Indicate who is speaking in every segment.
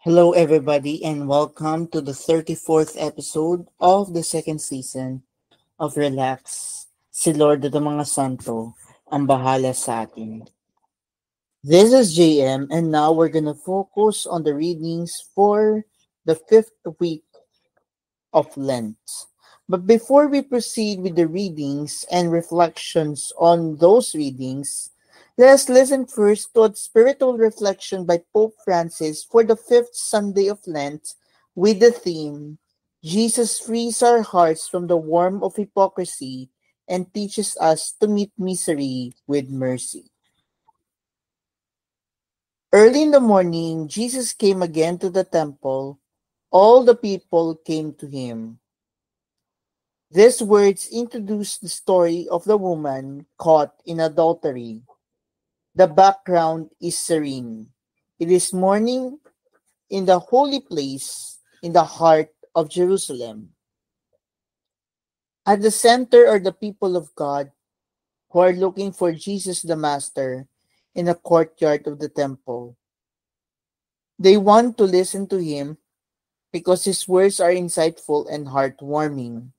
Speaker 1: Hello, everybody, and welcome to the 34th episode of the second season of Relax. Si Lord ng mga Santo ang bahala sa atin. This is JM, and now we're going to focus on the readings for the fifth week of Lent. But before we proceed with the readings and reflections on those readings, let's listen first to a spiritual reflection by Pope Francis for the fifth Sunday of Lent with the theme, Jesus frees our hearts from the worm of hypocrisy and teaches us to meet misery with mercy. Early in the morning, Jesus came again to the temple. All the people came to him. These words introduce the story of the woman caught in adultery. The background is serene. It is morning in the holy place in the heart of Jerusalem. At the center are the people of God who are looking for Jesus the Master in the courtyard of the temple. They want to listen to him because his words are insightful and heartwarming.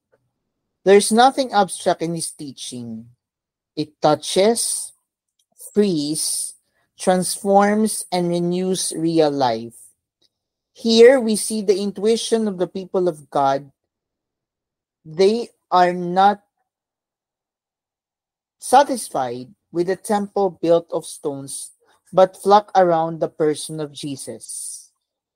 Speaker 1: There's nothing abstract in his teaching. It touches, frees, transforms, and renews real life. Here we see the intuition of the people of God. They are not satisfied with a temple built of stones, but flock around the person of Jesus.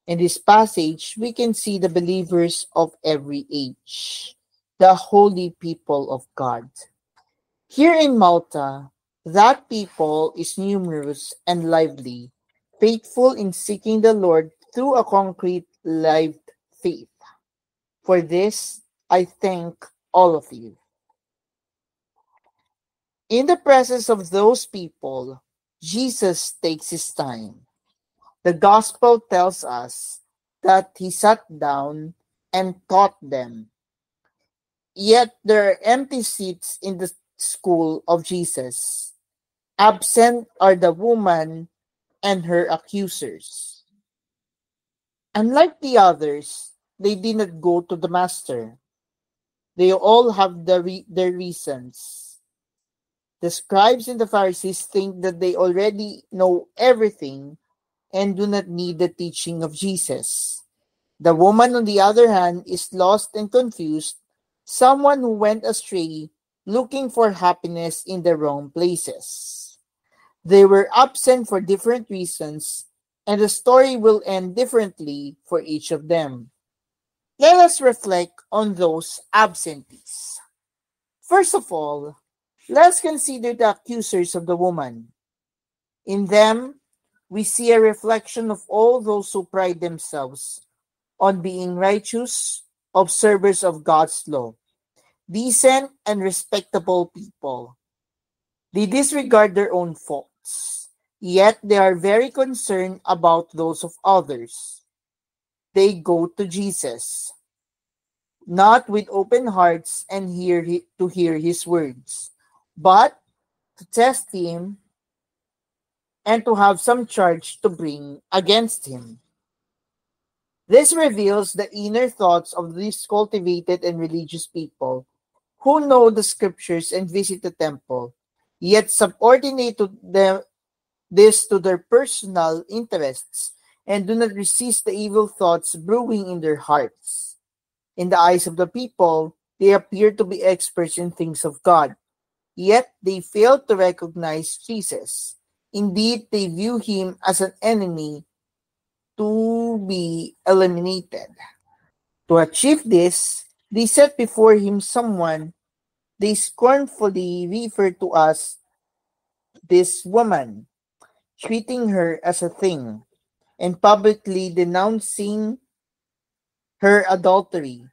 Speaker 1: In this passage, we can see the believers of every age, the holy people of God. Here in Malta, that people is numerous and lively, faithful in seeking the Lord through a concrete lived faith. For this, I thank all of you. In the presence of those people, Jesus takes his time. The gospel tells us that he sat down and taught them. Yet there are empty seats in the school of Jesus. Absent are the woman and her accusers. Unlike the others, they did not go to the master. They all have their reasons. The scribes and the Pharisees think that they already know everything and do not need the teaching of Jesus. The woman, on the other hand, is lost and confused, someone who went astray, looking for happiness in the wrong places. They were absent for different reasons, and the story will end differently for each of them. Let us reflect on those absentees. First of all, let's consider the accusers of the woman. In them, we see a reflection of all those who pride themselves on being righteous, observers of God's law, decent and respectable people. They disregard their own faults, yet they are very concerned about those of others. They go to Jesus, not with open hearts and to hear his words, but to test him and to have some charge to bring against him. This reveals the inner thoughts of these cultivated and religious people who know the scriptures and visit the temple, yet subordinate this to their personal interests and do not resist the evil thoughts brewing in their hearts. In the eyes of the people, they appear to be experts in things of God, yet they fail to recognize Jesus. Indeed, they view him as an enemy to be eliminated. To achieve this, they set before him someone they scornfully refer to as this woman, treating her as a thing, and publicly denouncing her adultery.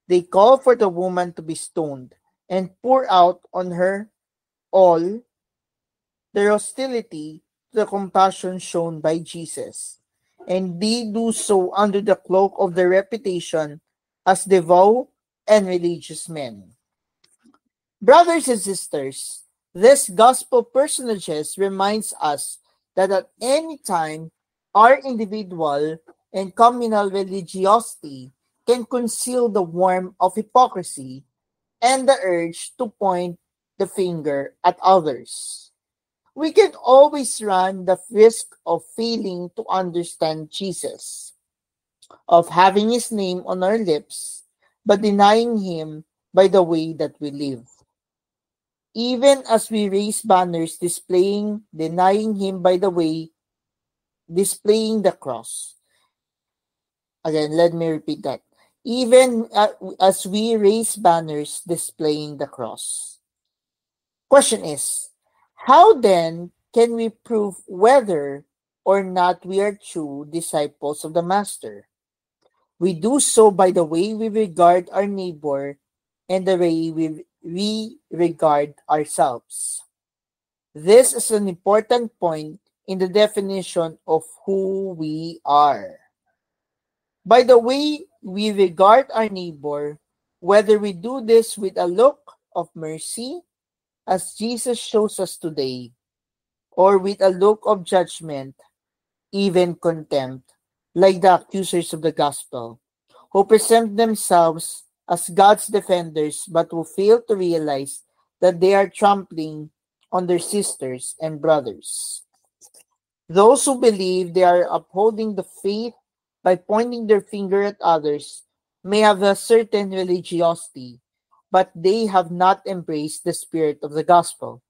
Speaker 1: They call for the woman to be stoned and pour out on her all their hostility to the compassion shown by Jesus. And they do so under the cloak of their reputation as devout and religious men. Brothers and sisters, this gospel personages reminds us that at any time our individual and communal religiosity can conceal the warmth of hypocrisy and the urge to point the finger at others. We can always run the risk of failing to understand Jesus, of having his name on our lips, but denying him by the way that we live. Even as we raise banners denying him by the way, displaying the cross. Again, let me repeat that. Even as we raise banners displaying the cross. Question is, how then can we prove whether or not we are true disciples of the Master? We do so by the way we regard our neighbor and the way we regard ourselves. This is an important point in the definition of who we are. By the way we regard our neighbor, whether we do this with a look of mercy, as Jesus shows us today, or with a look of judgment, even contempt, like the accusers of the gospel, who present themselves as God's defenders but who fail to realize that they are trampling on their sisters and brothers. Those who believe they are upholding the faith by pointing their finger at others may have a certain religiosity, but they have not embraced the spirit of the gospel,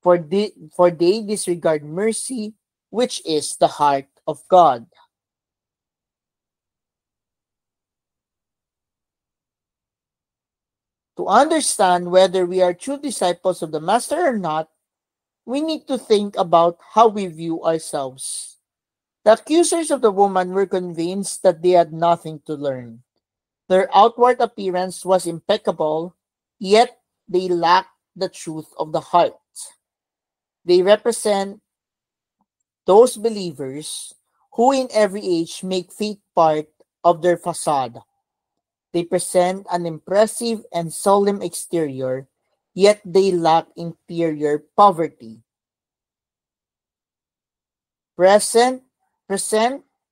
Speaker 1: for they disregard mercy, which is the heart of God. To understand whether we are true disciples of the Master or not, we need to think about how we view ourselves. The accusers of the woman were convinced that they had nothing to learn. Their outward appearance was impeccable, yet they lacked the truth of the heart. They represent those believers who in every age make faith part of their facade. They present an impressive and solemn exterior, yet they lack interior poverty. Present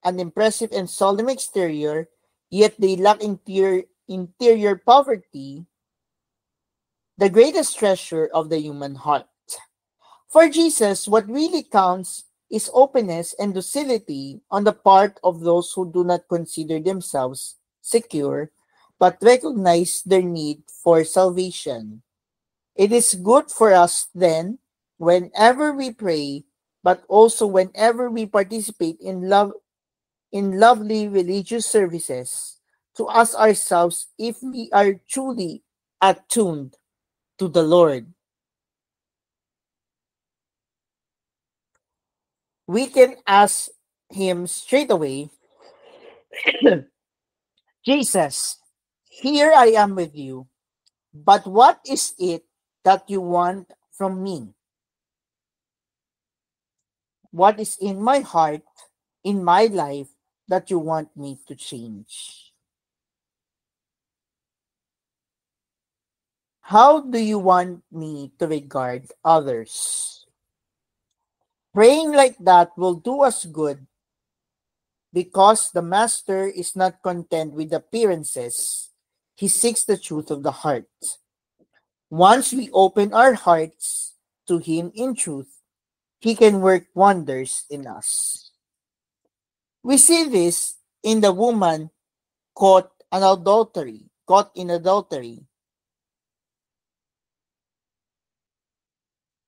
Speaker 1: an impressive and solemn exterior, yet they lack interior poverty, the greatest treasure of the human heart. For Jesus, what really counts is openness and docility on the part of those who do not consider themselves secure, but recognize their need for salvation. It is good for us then, whenever we pray, but also whenever we participate in lovely religious services, to ask ourselves if we are truly attuned to the Lord. We can ask him straight away, Jesus, here I am with you, but what is it that you want from me? What is in my heart, in my life, that you want me to change? How do you want me to regard others? Praying like that will do us good because the Master is not content with appearances. He seeks the truth of the heart. Once we open our hearts to Him in truth, He can work wonders in us. We see this in the woman caught in adultery.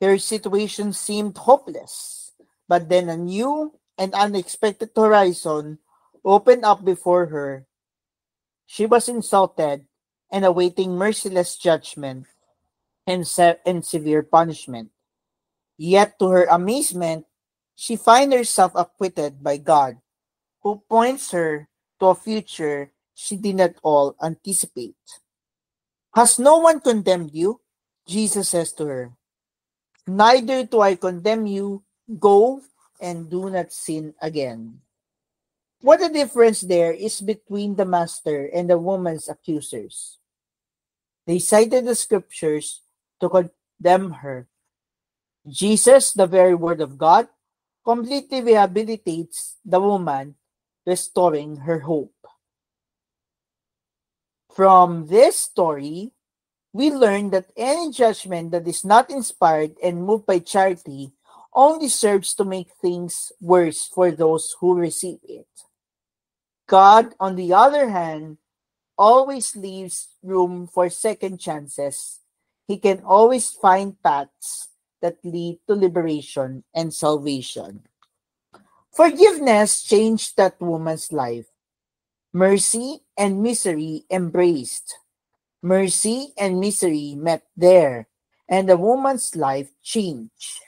Speaker 1: Her situation seemed hopeless, but then a new and unexpected horizon opened up before her. She was insulted and awaiting merciless judgment and severe punishment. Yet to her amazement, she finds herself acquitted by God, who points her to a future she did not all anticipate. Has no one condemned you? Jesus says to her. Neither do I condemn you. Go and do not sin again. What a difference there is between the Master and the woman's accusers. They cited the scriptures to condemn her. Jesus, the very word of God, completely rehabilitates the woman restoring her hope. From this story, we learn that any judgment that is not inspired and moved by charity only serves to make things worse for those who receive it. God, on the other hand, always leaves room for second chances. He can always find paths that lead to liberation and salvation. Forgiveness changed that woman's life. Mercy and misery embraced. Mercy and misery met there, and the woman's life changed.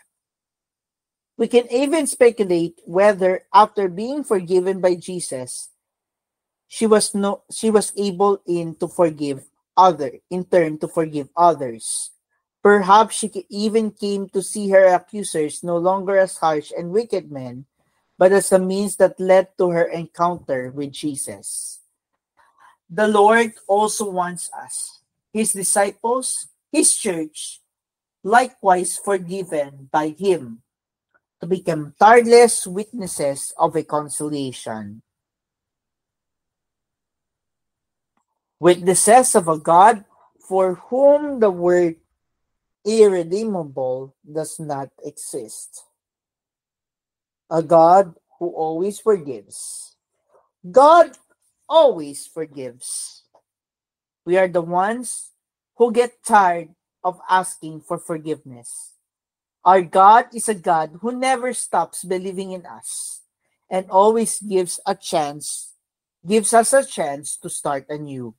Speaker 1: We can even speculate whether, after being forgiven by Jesus, she was able to forgive in turn to forgive others. Perhaps even came to see her accusers no longer as harsh and wicked men, but as a means that led to her encounter with Jesus. The Lord also wants us, His disciples, His church, likewise forgiven by Him, to become tireless witnesses of reconciliation. Witnesses of a God for whom the word irredeemable does not exist. A God who always forgives. God always forgives. We are the ones who get tired of asking for forgiveness. Our God is a God who never stops believing in us and always gives us a chance to start anew.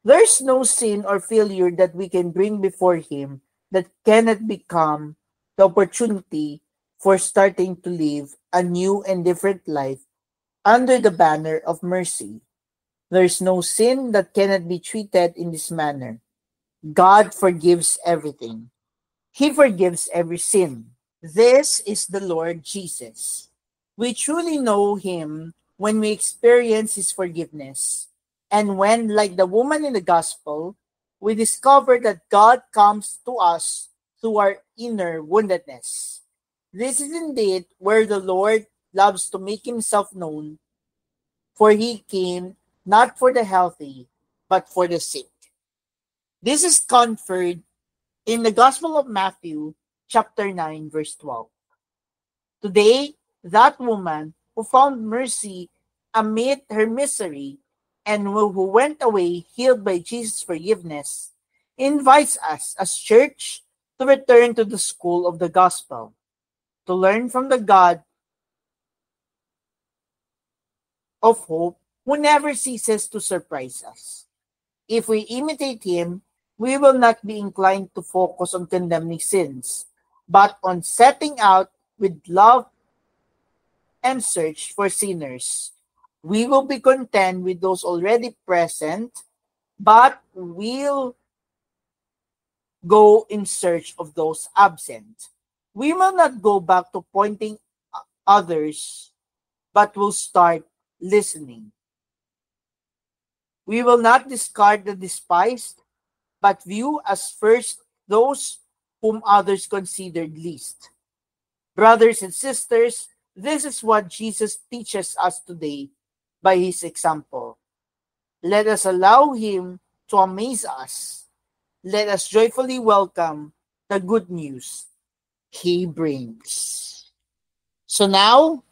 Speaker 1: There's no sin or failure that we can bring before Him that cannot become the opportunity for starting to live a new and different life under the banner of mercy. There's no sin that cannot be treated in this manner. God forgives everything. He forgives every sin. This is the Lord Jesus. We truly know Him when we experience His forgiveness. And when, like the woman in the gospel, we discover that God comes to us through our inner woundedness. This is indeed where the Lord loves to make Himself known, for He came not for the healthy, but for the sick. This is conferred in the Gospel of Matthew, chapter 9, verse 12. Today, that woman who found mercy amid her misery and who went away healed by Jesus' forgiveness invites us as church to return to the school of the gospel, to learn from the God of hope who never ceases to surprise us. If we imitate Him, we will not be inclined to focus on condemning sins, but on setting out with love and search for sinners. We will be content with those already present, but we'll go in search of those absent. We will not go back to pointing others, but will start listening. We will not discard the despised, but view as first those whom others considered least. Brothers and sisters, this is what Jesus teaches us today by His example. Let us allow Him to amaze us. Let us joyfully welcome the good news He brings. So now,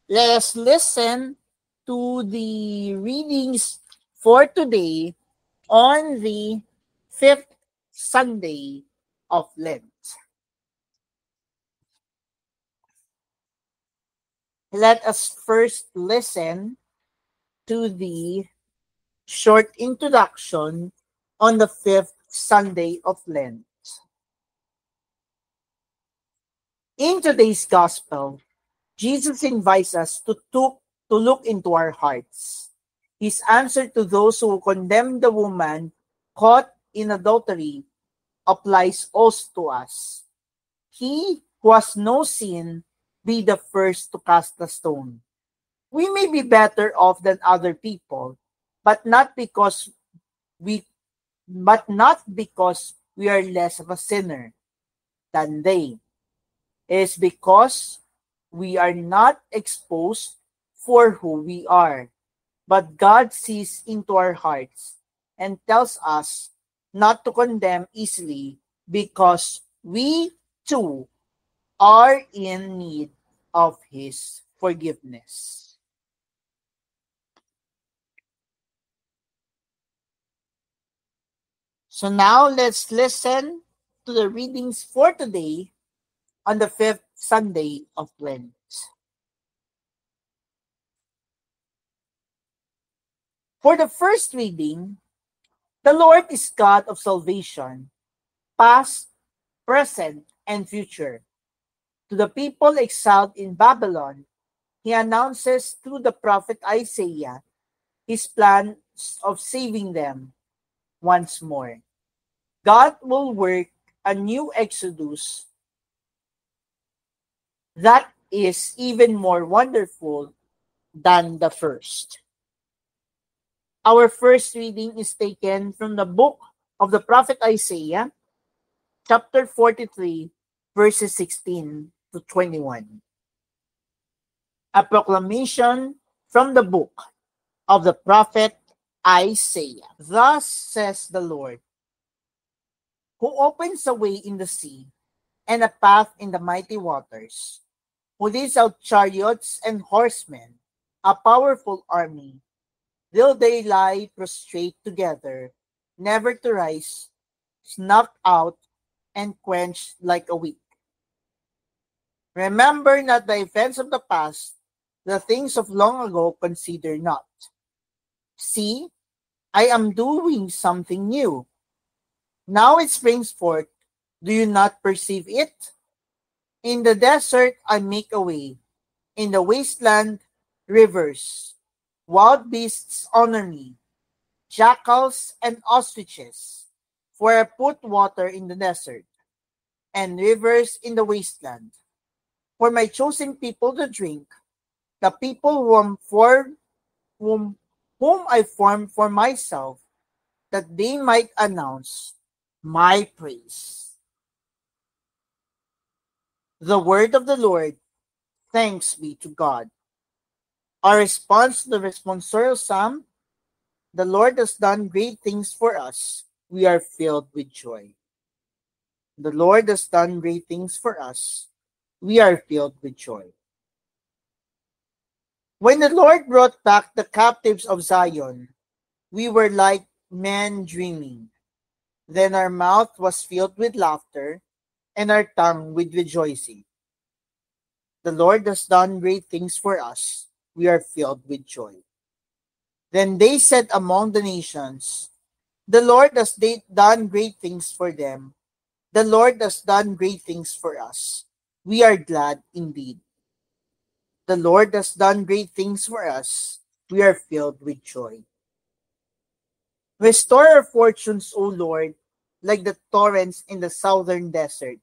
Speaker 1: let us listen to the readings for today on the fifth Sunday of Lent. Let us first listen to the short introduction on the fifth Sunday of Lent. In today's Gospel, Jesus invites us to look into our hearts. His answer to those who condemn the woman caught in adultery applies also to us. He who has no sin be the first to cast the stone. We may be better off than other people, but not because we are less of a sinner than they. It is because we are not exposed for who we are. But God sees into our hearts and tells us not to condemn easily because we too are in need of His forgiveness. So now let's listen to the readings for today on the fifth Sunday of Lent. For the first reading, the Lord is God of salvation, past, present, and future. To the people exiled in Babylon, He announces through the prophet Isaiah His plans of saving them once more. God will work a new exodus that is even more wonderful than the first. Our first reading is taken from the book of the prophet Isaiah, chapter 43, verses 16 to 21. A proclamation from the book of the prophet Isaiah. Thus says the Lord, who opens a way in the sea and a path in the mighty waters, who leads out chariots and horsemen, a powerful army. Till they lie prostrate together, never to rise, snuffed out and quenched like a wick. Remember not the events of the past, the things of long ago consider not. See, I am doing something new. Now it springs forth. Do you not perceive it? In the desert I make a way. In the wasteland, rivers. Wild beasts honor me, jackals and ostriches. For I put water in the desert, and rivers in the wasteland. For my chosen people to drink, the people whom, whom I formed for myself, that they might announce my praise. The word of the Lord, thanks be to God. Our response to the responsorial psalm, the Lord has done great things for us. We are filled with joy. The Lord has done great things for us. We are filled with joy. When the Lord brought back the captives of Zion, we were like men dreaming. Then our mouth was filled with laughter, and our tongue with rejoicing. The Lord has done great things for us. We are filled with joy. Then they said among the nations, the Lord has done great things for them. The Lord has done great things for us. We are glad indeed. The Lord has done great things for us. We are filled with joy. Restore our fortunes, O Lord, like the torrents in the southern desert.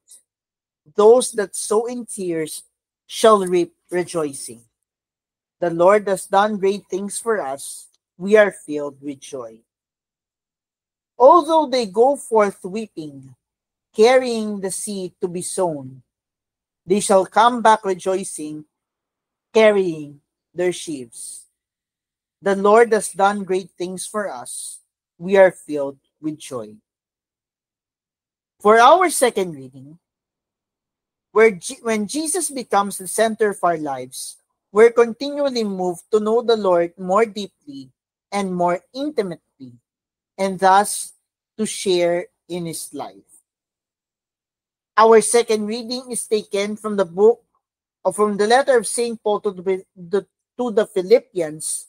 Speaker 1: Those that sow in tears shall reap rejoicing. The Lord has done great things for us. We are filled with joy. Although they go forth weeping, carrying the seed to be sown, they shall come back rejoicing, carrying their sheaves. The Lord has done great things for us. We are filled with joy. For our second reading, when Jesus becomes the center of our lives, we're continually moved to know the Lord more deeply and more intimately, and thus to share in His life. Our second reading is taken from the book or from the letter of St. Paul to the Philippians,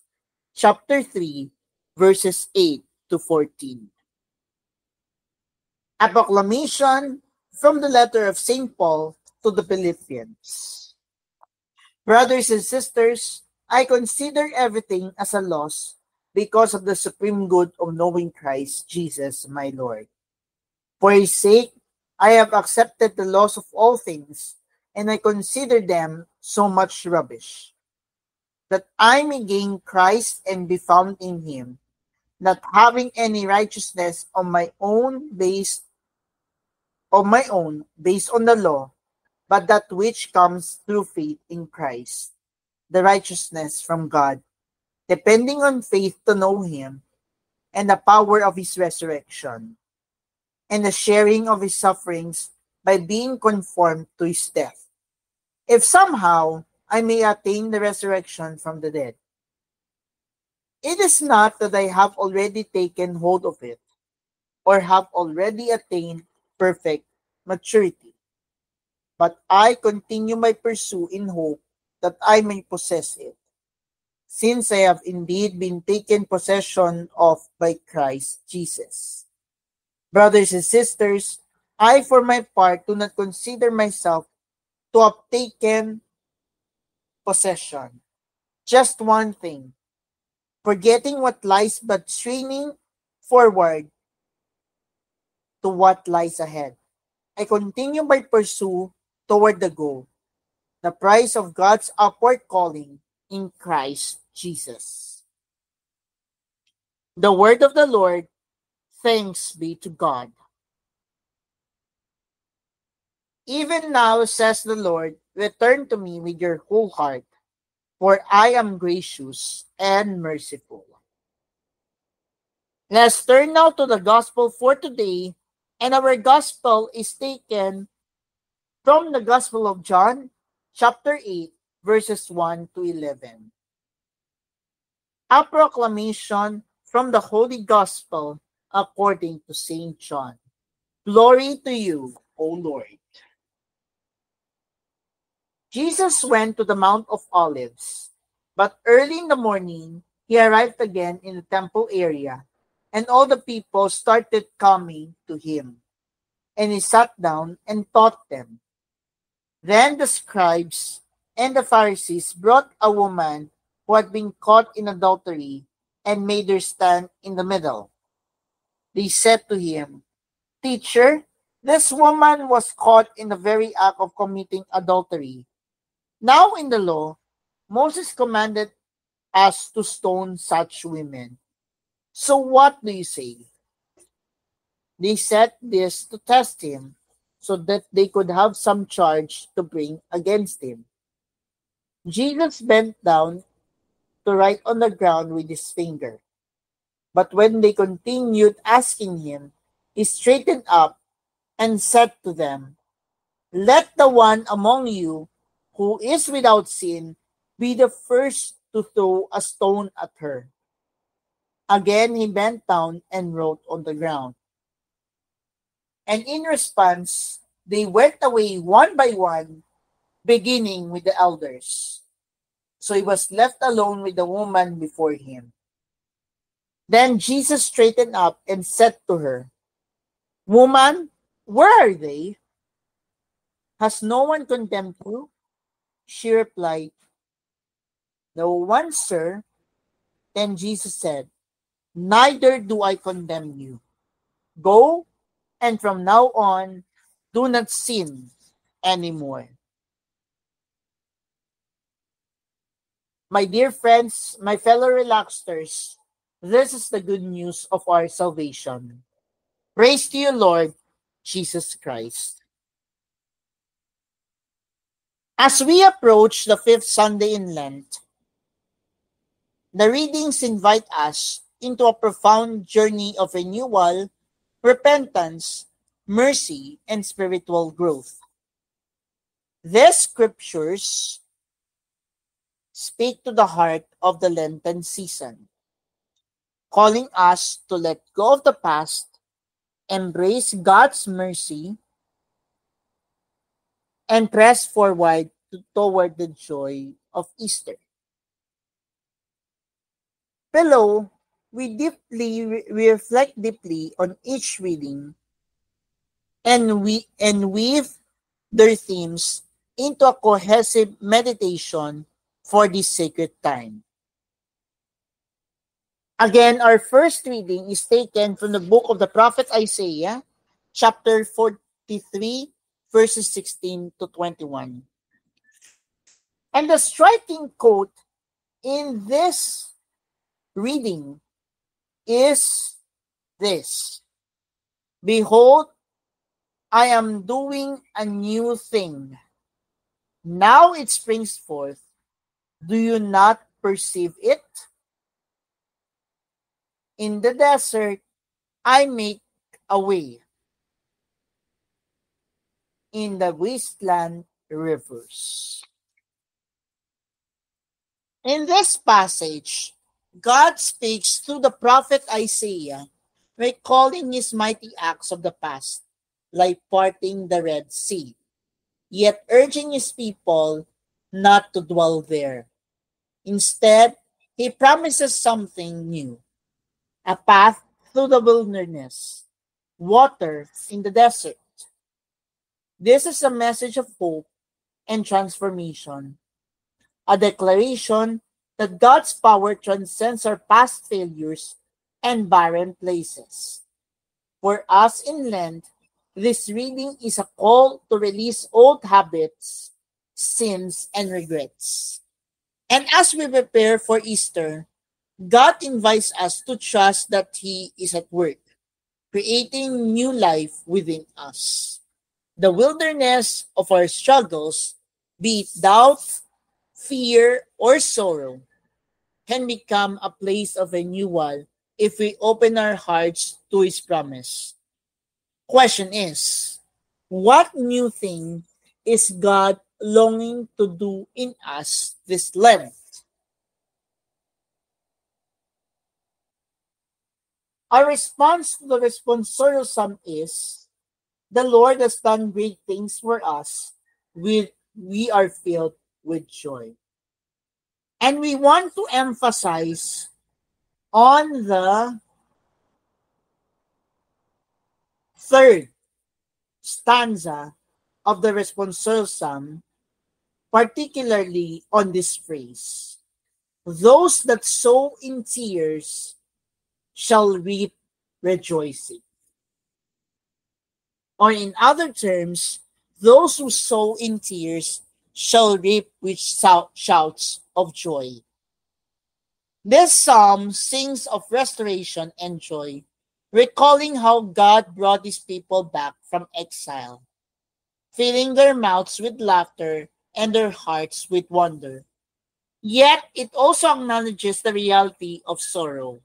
Speaker 1: chapter 3, verses 8 to 14. A proclamation from the letter of St. Paul to the Philippians. Brothers and sisters, I consider everything as a loss because of the supreme good of knowing Christ Jesus my Lord. For His sake, I have accepted the loss of all things, and I consider them so much rubbish, that I may gain Christ and be found in Him, not having any righteousness of my own based on the law, but that which comes through faith in Christ, the righteousness from God, depending on faith to know Him and the power of His resurrection, and the sharing of His sufferings by being conformed to His death, if somehow I may attain the resurrection from the dead. It is not that I have already taken hold of it, or have already attained perfect maturity, but I continue my pursuit in hope that I may possess it, since I have indeed been taken possession of by Christ Jesus. Brothers and sisters, I for my part do not consider myself to have taken possession. Just one thing, forgetting what lies but straining forward to what lies ahead. I continue my pursuit toward the goal, the prize of God's upward calling in Christ Jesus. The word of the Lord. Thanks be to God. Even now, says the Lord, return to me with your whole heart, for I am gracious and merciful. Let's turn now to the gospel for today, and our gospel is taken from the Gospel of John, chapter 8, verses 1 to 11. A proclamation from the Holy Gospel according to St. John. Glory to you, O Lord. Jesus went to the Mount of Olives, but early in the morning, he arrived again in the temple area, and all the people started coming to him, and he sat down and taught them. Then the scribes and the Pharisees brought a woman who had been caught in adultery and made her stand in the middle. They said to him, Teacher, this woman was caught in the very act of committing adultery. Now in the law, Moses commanded us to stone such women. So what do you say? They said this to test him, so that they could have some charge to bring against him. Jesus bent down to write on the ground with his finger. But when they continued asking him, he straightened up and said to them, Let the one among you who is without sin be the first to throw a stone at her. Again he bent down and wrote on the ground. And in response, they went away one by one, beginning with the elders. So he was left alone with the woman before him. Then Jesus straightened up and said to her, Woman, where are they? Has no one condemned you? She replied, No one, sir. Then Jesus said, Neither do I condemn you. Go, and from now on, do not sin anymore. My dear friends, my fellow relaxers, this is the good news of our salvation. Praise to you, Lord Jesus Christ. As we approach the fifth Sunday in Lent, the readings invite us into a profound journey of renewal, repentance, mercy, and spiritual growth. These scriptures speak to the heart of the Lenten season, calling us to let go of the past, embrace God's mercy, and press forward toward the joy of Easter. Below, we reflect deeply on each reading, and weave their themes into a cohesive meditation for this sacred time. Again, our first reading is taken from the book of the prophet Isaiah, chapter 43, verses 16 to 21. And the striking quote in this reading is this: Behold, I am doing a new thing. Now it springs forth. Do you not perceive it? In the desert, I make a way. In the wasteland, rivers. In this passage, God speaks through the prophet Isaiah, recalling his mighty acts of the past, like parting the Red Sea, yet urging his people not to dwell there. Instead, he promises something new, a path through the wilderness, water in the desert. This is a message of hope and transformation, a declaration that God's power transcends our past failures and barren places. For us in Lent, this reading is a call to release old habits, sins, and regrets. And as we prepare for Easter, God invites us to trust that He is at work, creating new life within us. The wilderness of our struggles, be it doubt, fear, or sorrow, can become a place of renewal if we open our hearts to His promise. Question is, what new thing is God longing to do in us this Lent? Our response to the responsorial psalm is, the Lord has done great things for us. We are filled with joy. And we want to emphasize on the third stanza of the responsorial psalm, particularly on this phrase, those that sow in tears shall reap rejoicing. Or in other terms, those who sow in tears shall reap with shouts of joy. This psalm sings of restoration and joy, recalling how God brought his people back from exile, filling their mouths with laughter and their hearts with wonder. Yet it also acknowledges the reality of sorrow.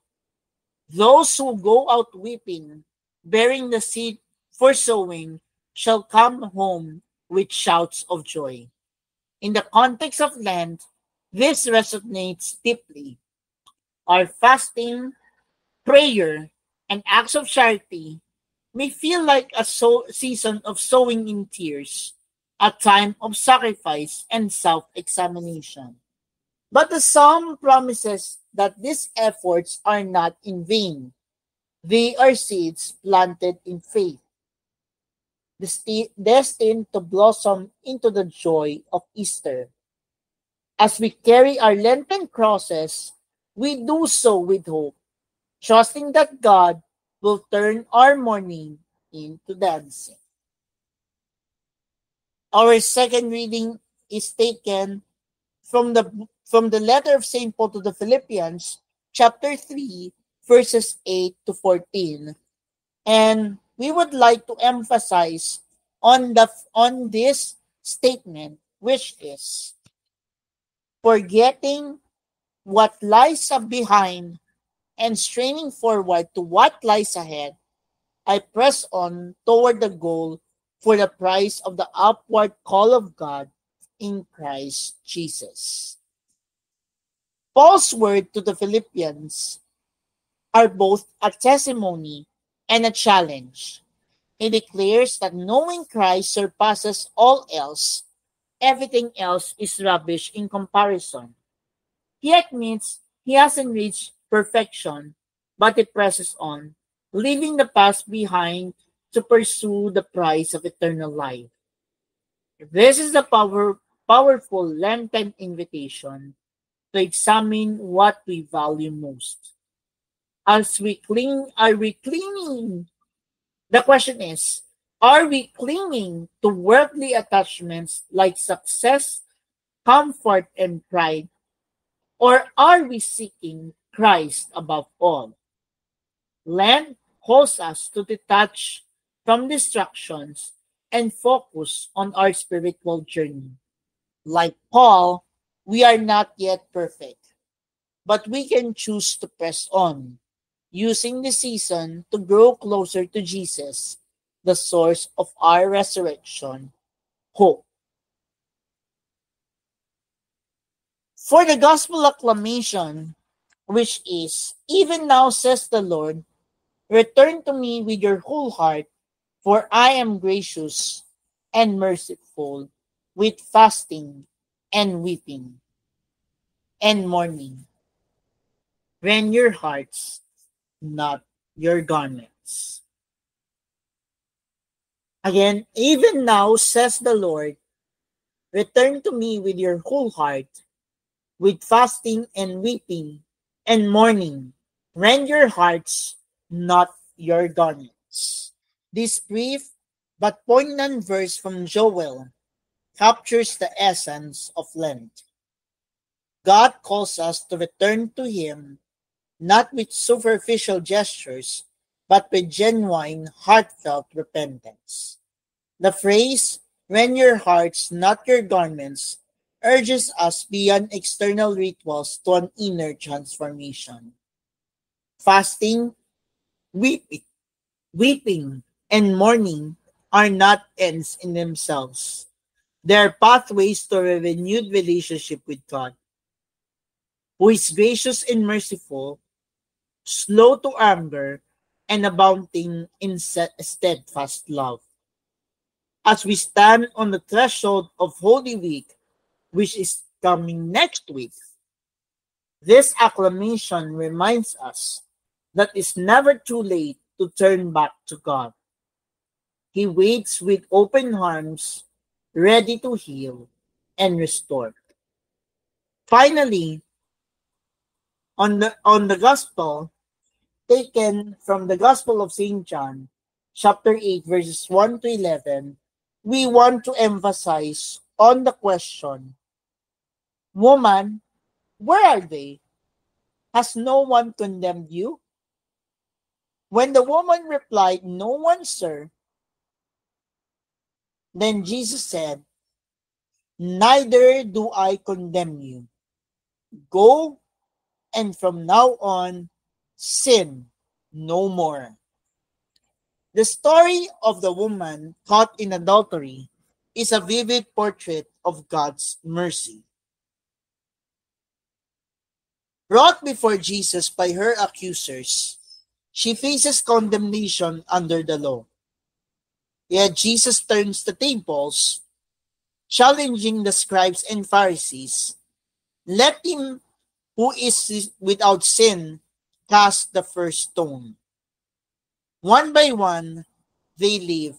Speaker 1: Those who go out weeping, bearing the seed for sowing, shall come home with shouts of joy. In the context of Lent, this resonates deeply. Our fasting, prayer, and acts of charity may feel like a season of sowing in tears, a time of sacrifice and self-examination. But the psalm promises that these efforts are not in vain. They are seeds planted in faith, destined to blossom into the joy of Easter. As we carry our Lenten crosses, we do so with hope, trusting that God will turn our mourning into dancing. Our second reading is taken from the letter of St. Paul to the Philippians, chapter 3, verses 8 to 14. And we would like to emphasize on this statement, which is, forgetting what lies behind and straining forward to what lies ahead, I press on toward the goal for the prize of the upward call of God in Christ Jesus. Paul's word to the Philippians are both a testimony and a challenge. He declares that knowing Christ surpasses all else. Everything else is rubbish in comparison. He admits he hasn't reached perfection, but he presses on, leaving the past behind to pursue the prize of eternal life. This is the powerful Lenten invitation to examine what we value most. Are we clinging? The question is, are we clinging to worldly attachments like success, comfort, and pride? Or are we seeking Christ above all? Lent calls us to detach from distractions and focus on our spiritual journey. Like Paul, We are not yet perfect, but we can choose to press on, using the season to grow closer to Jesus, the source of our resurrection hope. For the gospel acclamation, which is, even now says the Lord, return to me with your whole heart, for I am gracious and merciful, with fasting and weeping and mourning. Rend your hearts, not your garments. Again, even now, says the Lord, return to me with your whole heart, with fasting and weeping and mourning. Rend your hearts, not your garments. This brief but poignant verse from Joel captures the essence of Lent. God calls us to return to Him not with superficial gestures, but with genuine, heartfelt repentance. The phrase, rend your hearts, not your garments, urges us beyond external rituals to an inner transformation. Fasting, weeping, weeping, and mourning are not ends in themselves. They are pathways to a renewed relationship with God, who is gracious and merciful, slow to anger, and abounding in steadfast love. As we stand on the threshold of Holy Week, which is coming next week, this acclamation reminds us that it's never too late to turn back to God. He waits with open arms, ready to heal and restore. Finally, on the gospel, taken from the Gospel of St. John, chapter 8, verses 1 to 11, we want to emphasize on the question, Woman, where are they? Has no one condemned you? When the woman replied, No one, sir, then Jesus said, Neither do I condemn you. Go, and from now on, sin no more. The story of the woman caught in adultery is a vivid portrait of God's mercy. Brought before Jesus by her accusers, she faces condemnation under the law. Yet Jesus turns the tables, challenging the scribes and Pharisees. Let him who is without sin cast the first stone. One by one, they leave,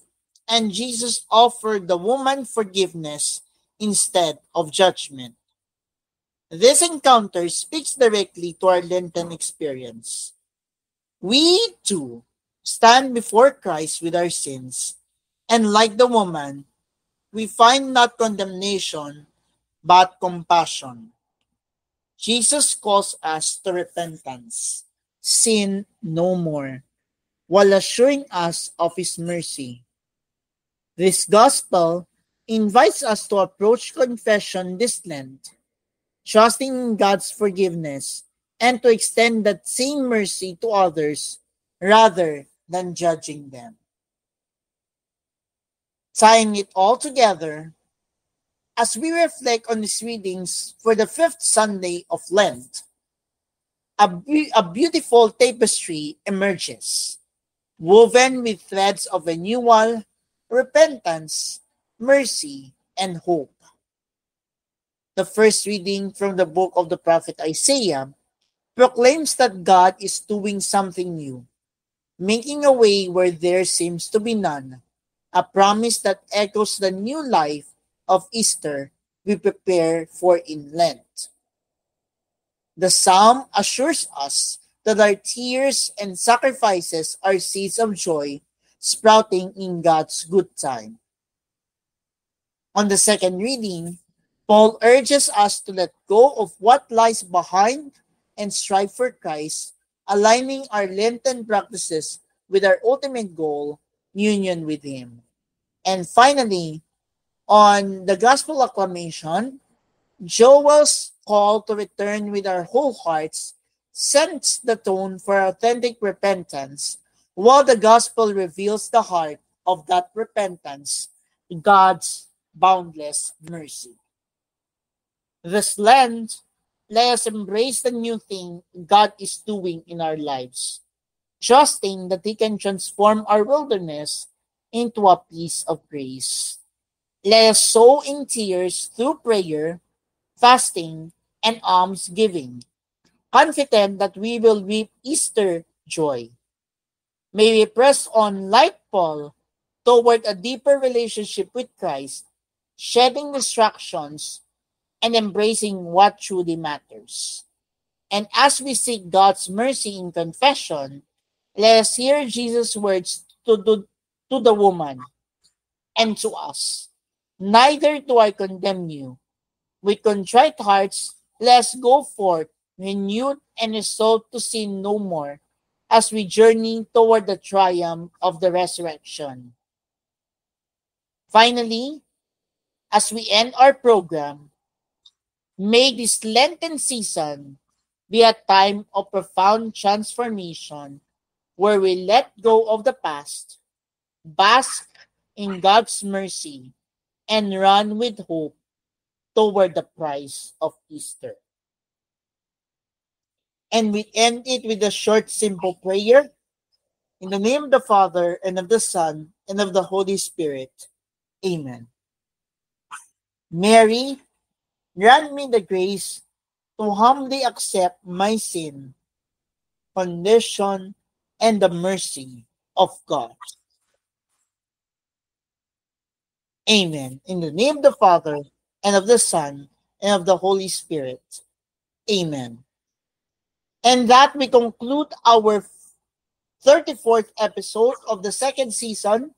Speaker 1: and Jesus offered the woman forgiveness instead of judgment. This encounter speaks directly to our Lenten experience. We, too, stand before Christ with our sins, and like the woman, we find not condemnation, but compassion. Jesus calls us to repentance, sin no more, while assuring us of His mercy. This gospel invites us to approach confession this Lent, trusting in God's forgiveness and to extend that same mercy to others rather than judging them. Tying it all together, as we reflect on these readings for the fifth Sunday of Lent, a beautiful tapestry emerges, woven with threads of renewal, repentance, mercy, and hope. The first reading from the book of the prophet Isaiah proclaims that God is doing something new, making a way where there seems to be none, a promise that echoes the new life of Easter we prepare for in Lent. The psalm assures us that our tears and sacrifices are seeds of joy sprouting in God's good time. On the second reading, Paul urges us to let go of what lies behind and strive for Christ, aligning our Lenten practices with our ultimate goal, union with Him. And finally, on the Gospel acclamation, Joel's call to return with our whole hearts sets the tone for authentic repentance, while the gospel reveals the heart of that repentance, God's boundless mercy. This Lent, let us embrace the new thing God is doing in our lives, trusting that He can transform our wilderness into a piece of grace. Let us sow in tears through prayer, fasting, and almsgiving, confident that we will reap Easter joy. May we press on like Paul toward a deeper relationship with Christ, shedding distractions and embracing what truly matters. And as we seek God's mercy in confession, let us hear Jesus' words to the woman and to us. Neither do I condemn you. With contrite hearts, let us go forth, renewed and resolved to sin no more, as we journey toward the triumph of the resurrection. Finally, as we end our program, may this Lenten season be a time of profound transformation where we let go of the past, bask in God's mercy, and run with hope toward the prize of Easter. And we end it with a short, simple prayer. In the name of the Father, and of the Son, and of the Holy Spirit. Amen. Mary, grant me the grace to humbly accept my sin, condition, and the mercy of God. Amen. In the name of the Father, and of the Son, and of the Holy Spirit. Amen. And that we conclude our 34th episode of the second season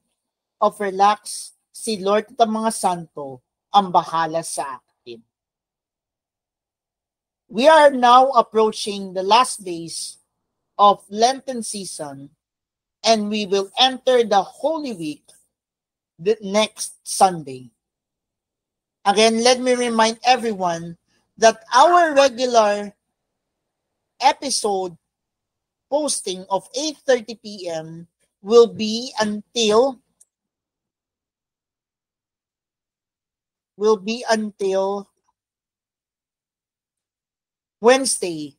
Speaker 1: of Relax, si Lord at ang mga santo ang bahala sa akin. We are now approaching the last days of Lenten season, and we will enter the Holy Week the next Sunday. Again, let me remind everyone that our regular episode posting of 8:30 p.m. will be until Wednesday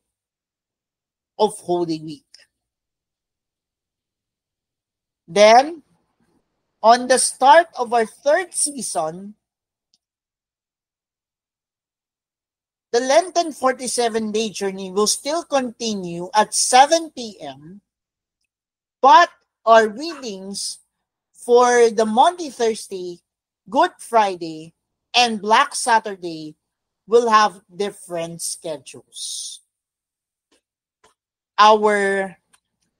Speaker 1: of Holy Week. Then, on the start of our third season, the Lenten 47-day journey will still continue at 7 p.m., but our readings for the Monday, Thursday, Good Friday, and Black Saturday will have different schedules. Our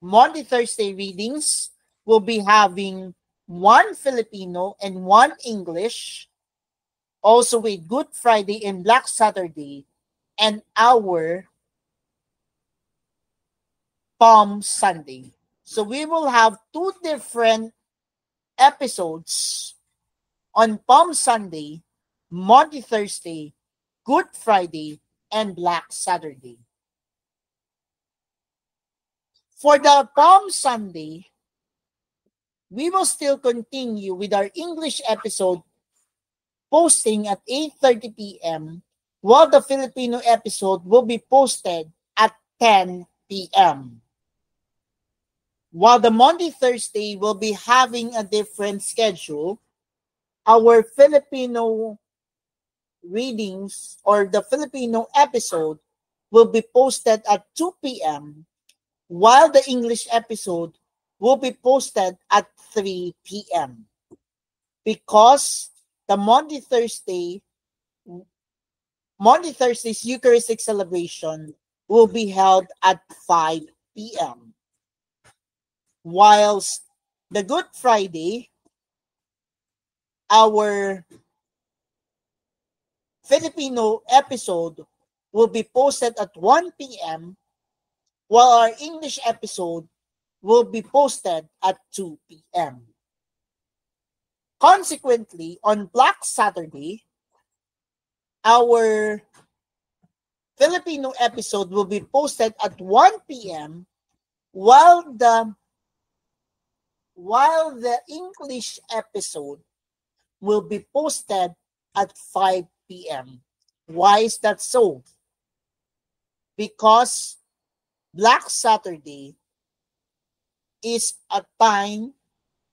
Speaker 1: Monday, Thursday readings will be having one Filipino and one English, also with Good Friday and Black Saturday, and our Palm Sunday. So we will have two different episodes on Palm Sunday, Monday, Thursday, Good Friday, and Black Saturday. For the Palm Sunday, we will still continue with our English episode posting at 8:30 p.m., while the Filipino episode will be posted at 10 p.m. While the Monday, Thursday will be having a different schedule, our Filipino readings or the Filipino episode will be posted at 2 p.m., while the English episode will be posted at 3 p.m. Because the Monday, Thursday's Eucharistic celebration will be held at 5 p.m. Whilst the Good Friday, our Filipino episode will be posted at 1 p.m., while our English episode will be posted at 2 p.m. Consequently, on Black Saturday, our Filipino episode will be posted at 1 p.m. while the English episode will be posted at 5 p.m. Why is that so? Because Black Saturday is a time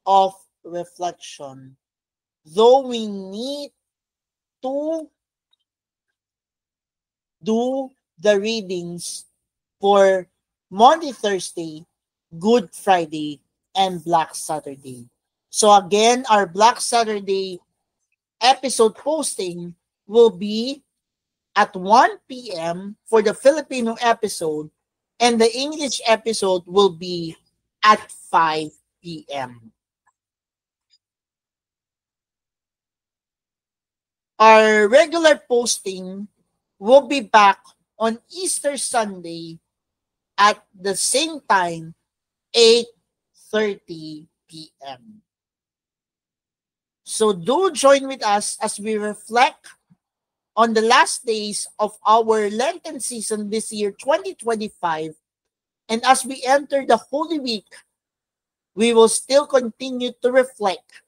Speaker 1: of reflection. Though we need to do the readings for Monday, Thursday, Good Friday, and Black Saturday. So again, our Black Saturday episode posting will be at 1 p.m. for the Filipino episode, and the English episode will be at 5 p.m. Our regular posting will be back on Easter Sunday at the same time, 8:30 p.m. So do join with us as we reflect on the last days of our Lenten season this year, 2025. And as we enter the Holy Week, we will still continue to reflect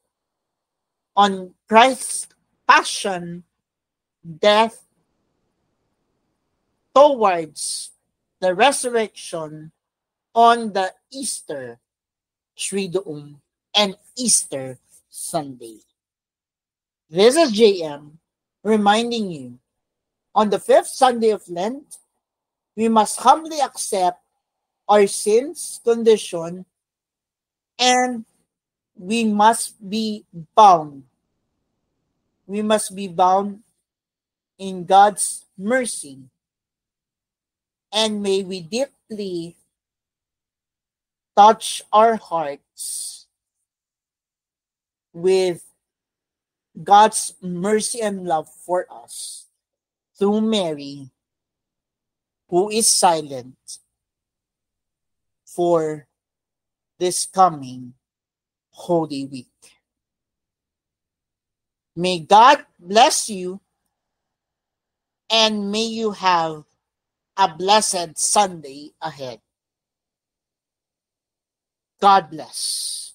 Speaker 1: on Christ's passion, death, towards the resurrection on the Easter Triduum and Easter Sunday. This is JM reminding you, on the fifth Sunday of Lent, we must humbly accept our sins condition, and we must be bound. We must be bound in God's mercy. And may we deeply touch our hearts with God's mercy and love for us through Mary, who is silent for this coming Holy Week. May God bless you, and may you have a blessed Sunday ahead. God bless.